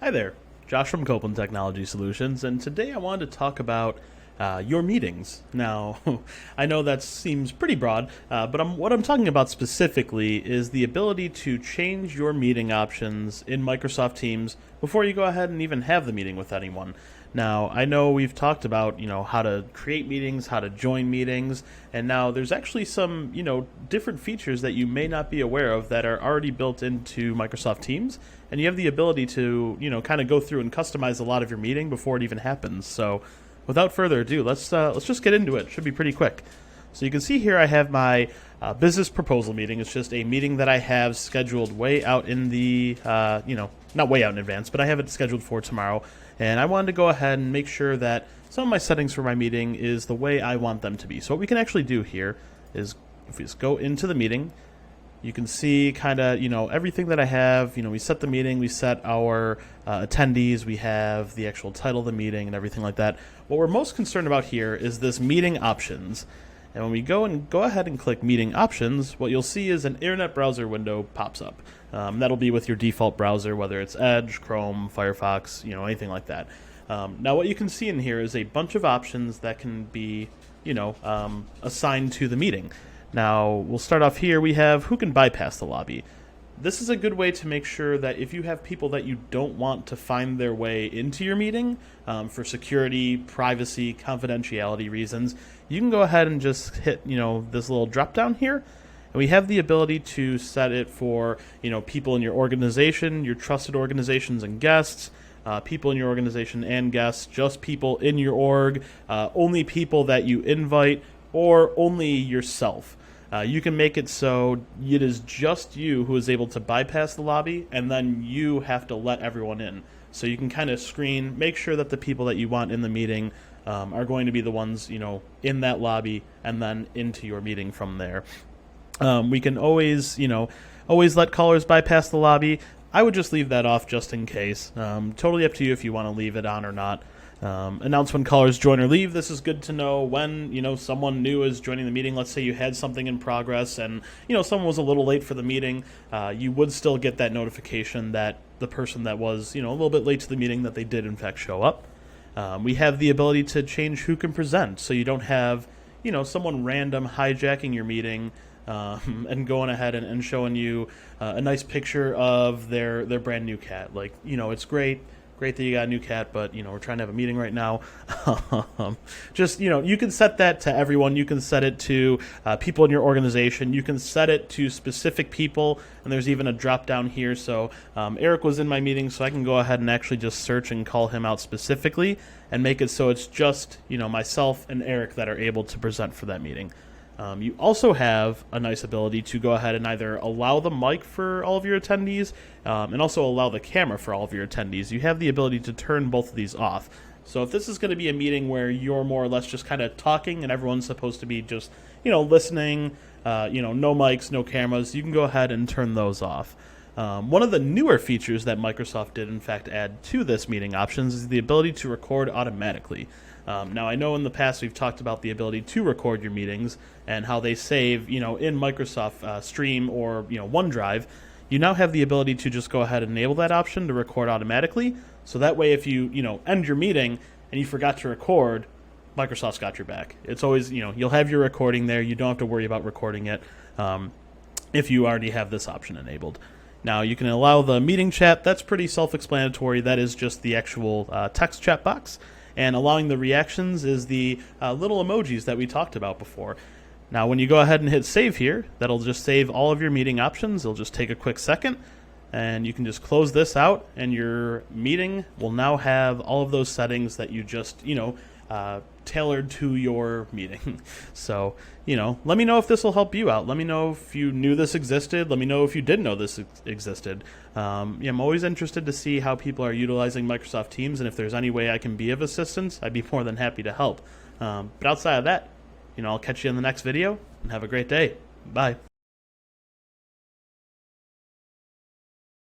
Hi there, Josh from Copeland Technology Solutions, and today I wanted to talk about your meetings. Now, I know that seems pretty broad, but what I'm talking about specifically is the ability to change your meeting options in Microsoft Teams before you go ahead and even have the meeting with anyone. Now, I know we've talked about, how to create meetings, how to join meetings, and now there's actually some, different features that you may not be aware of that are already built into Microsoft Teams, and you have the ability to, kind of go through and customize a lot of your meeting before it even happens. So, without further ado, let's just get into it. Should be pretty quick. So you can see here I have my business proposal meeting. It's just a meeting that I have scheduled way out in the, not way out in advance, but I have it scheduled for tomorrow. And I wanted to go ahead and make sure that some of my settings for my meeting is the way I want them to be. So what we can actually do here is if we just go into the meeting, you can see kind of, everything that I have. We set the meeting, we set our attendees, we have the actual title of the meeting and everything like that. What we're most concerned about here is this meeting options. And when we go ahead and click meeting options, what you'll see is an internet browser window pops up. That'll be with your default browser, whether it's Edge, Chrome, Firefox, anything like that. Now what you can see in here is a bunch of options that can be, assigned to the meeting. Now we'll start off here. We have who can bypass the lobby. This is a good way to make sure that if you have people that you don't want to find their way into your meeting for security, privacy, confidentiality reasons, you can go ahead and just hit, this little drop down here. And we have the ability to set it for, people in your organization, your trusted organizations and guests, people in your organization and guests, just people in your org, only people that you invite, or only yourself. You can make it so it is just you who is able to bypass the lobby, and then you have to let everyone in. So you can kind of screen, make sure that the people that you want in the meeting are going to be the ones, in that lobby, and then into your meeting from there. We can always let callers bypass the lobby. I would just leave that off just in case. Totally up to you if you want to leave it on or not. Announce when callers join or leave. This is good to know when, someone new is joining the meeting. Let's say you had something in progress and, someone was a little late for the meeting. You would still get that notification that the person that was, a little bit late to the meeting, that they did in fact show up. We have the ability to change who can present, so you don't have, someone random hijacking your meeting and going ahead and showing you a nice picture of their brand new cat. Like, it's great that you got a new cat, but we're trying to have a meeting right now. Just you can set that to everyone. You can set it to people in your organization. You can set it to specific people, and there's even a drop down here. So Eric was in my meeting, so I can go ahead and actually just search and call him out specifically and make it so it's just myself and Eric that are able to present for that meeting. You also have a nice ability to go ahead and either allow the mic for all of your attendees and also allow the camera for all of your attendees. You have the ability to turn both of these off. So if this is going to be a meeting where you're more or less just kind of talking and everyone's supposed to be just, listening, no mics, no cameras, you can go ahead and turn those off. One of the newer features that Microsoft did, in fact, add to this meeting options is the ability to record automatically. Now, I know in the past we've talked about the ability to record your meetings and how they save, in Microsoft Stream or, OneDrive. You now have the ability to just go ahead and enable that option to record automatically. So that way, if you, end your meeting and you forgot to record, Microsoft's got your back. It's always, you'll have your recording there. You don't have to worry about recording it if you already have this option enabled. Now, you can allow the meeting chat. That's pretty self-explanatory. That is just the actual text chat box. And allowing the reactions is the little emojis that we talked about before. Now, when you go ahead and hit save here, that'll just save all of your meeting options. It'll just take a quick second, and you can just close this out, and your meeting will now have all of those settings that you just, tailored to your meeting. So, let me know if this will help you out. Let me know if you knew this existed. Let me know if you didn't know this existed. I'm always interested to see how people are utilizing Microsoft Teams, and if there's any way I can be of assistance, I'd be more than happy to help. But outside of that, I'll catch you in the next video, and have a great day. Bye.